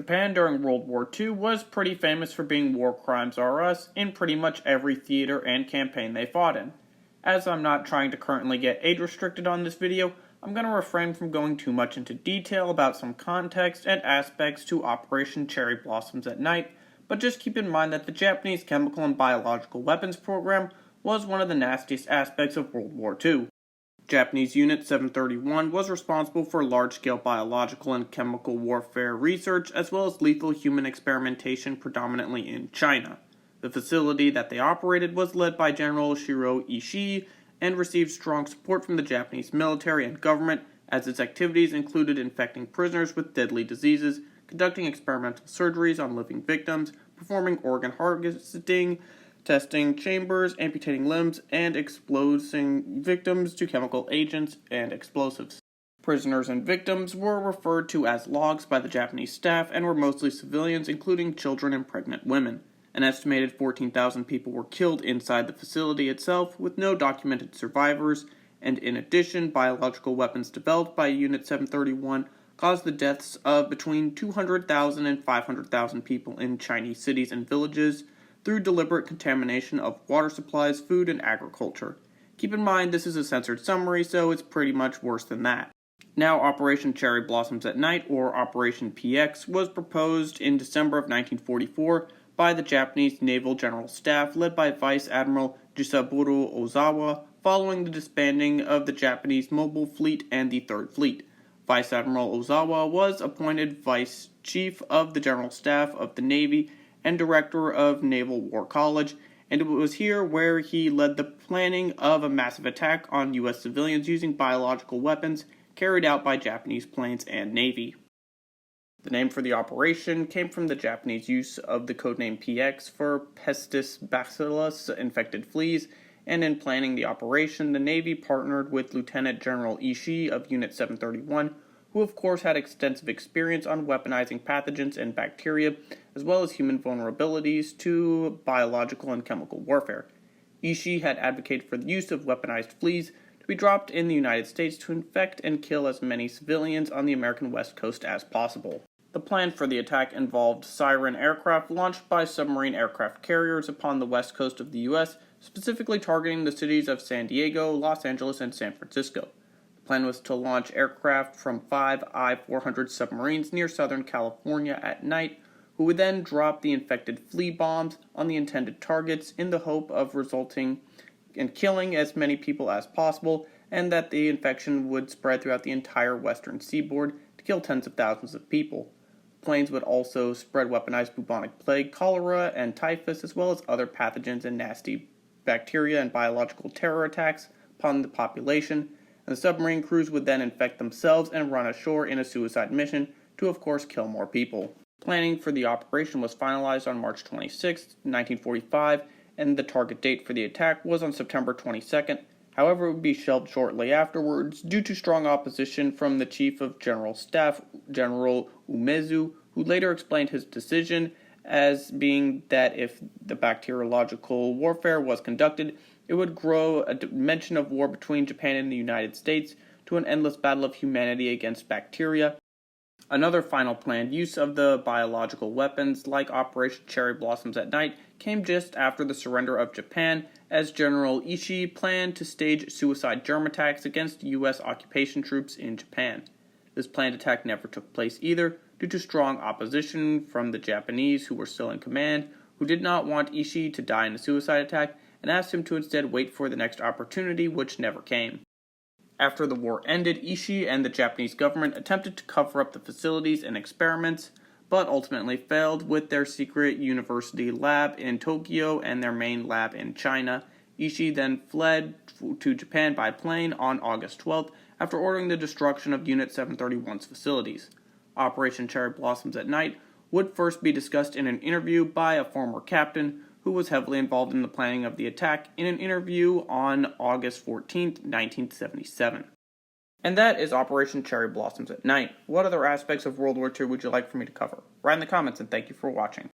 Japan during World War II was pretty famous for being war crimes R Us in pretty much every theater and campaign they fought in. As I'm not trying to currently get age restricted on this video, I'm going to refrain from going too much into detail about some context and aspects to Operation Cherry Blossoms at Night, but just keep in mind that the Japanese chemical and biological weapons program was one of the nastiest aspects of World War II. Japanese Unit 731 was responsible for large-scale biological and chemical warfare research as well as lethal human experimentation predominantly in China. The facility that they operated was led by General Shiro Ishii and received strong support from the Japanese military and government, as its activities included infecting prisoners with deadly diseases, conducting experimental surgeries on living victims, performing organ harvesting, testing chambers, amputating limbs, and exposing victims to chemical agents and explosives. Prisoners and victims were referred to as logs by the Japanese staff and were mostly civilians, including children and pregnant women. An estimated 14,000 people were killed inside the facility itself, with no documented survivors, and in addition, biological weapons developed by Unit 731 caused the deaths of between 200,000 and 500,000 people in Chinese cities and villages, through deliberate contamination of water supplies, food, and agriculture. Keep in mind this is a censored summary, so it's pretty much worse than that. Now, Operation Cherry Blossoms at Night, or Operation PX, was proposed in December of 1944 by the Japanese Naval General Staff led by Vice Admiral Jisaburo Ozawa following the disbanding of the Japanese Mobile Fleet and the Third Fleet. Vice Admiral Ozawa was appointed Vice Chief of the General Staff of the Navy and Director of Naval War College, and it was here where he led the planning of a massive attack on U.S. civilians using biological weapons carried out by Japanese planes and Navy. The name for the operation came from the Japanese use of the codename PX for Pestis bacillus infected fleas, and in planning the operation, the Navy partnered with Lieutenant General Ishii of Unit 731, who of course had extensive experience on weaponizing pathogens and bacteria, as well as human vulnerabilities to biological and chemical warfare. Ishii had advocated for the use of weaponized fleas to be dropped in the United States to infect and kill as many civilians on the American West Coast as possible. The plan for the attack involved Siren aircraft launched by submarine aircraft carriers upon the west coast of the U.S., specifically targeting the cities of San Diego, Los Angeles, and San Francisco. The plan was to launch aircraft from 5 I-400 submarines near Southern California at night, who would then drop the infected flea bombs on the intended targets in the hope of resulting in killing as many people as possible, and that the infection would spread throughout the entire western seaboard to kill tens of thousands of people. Planes would also spread weaponized bubonic plague, cholera, and typhus, as well as other pathogens and nasty bacteria and biological terror attacks upon the population, and the submarine crews would then infect themselves and run ashore in a suicide mission to, of course, kill more people. Planning for the operation was finalized on March 26, 1945, and the target date for the attack was on September 22nd. However, it would be shelved shortly afterwards due to strong opposition from the Chief of General Staff, General Umezu, who later explained his decision as being that if the bacteriological warfare was conducted, it would grow a dimension of war between Japan and the United States to an endless battle of humanity against bacteria. Another final planned use of the biological weapons, like Operation Cherry Blossoms at Night, came just after the surrender of Japan, as General Ishii planned to stage suicide germ attacks against U.S. occupation troops in Japan. This planned attack never took place either, due to strong opposition from the Japanese who were still in command, who did not want Ishii to die in a suicide attack, and asked him to instead wait for the next opportunity, which never came. After the war ended, Ishii and the Japanese government attempted to cover up the facilities and experiments, but ultimately failed with their secret university lab in Tokyo and their main lab in China. Ishii then fled to Japan by plane on August 12th after ordering the destruction of Unit 731's facilities. Operation Cherry Blossoms at Night would first be discussed in an interview by a former captain who was heavily involved in the planning of the attack in an interview on August 14, 1977. And that is Operation Cherry Blossoms at Night. What other aspects of World War II would you like for me to cover? Write in the comments, and thank you for watching.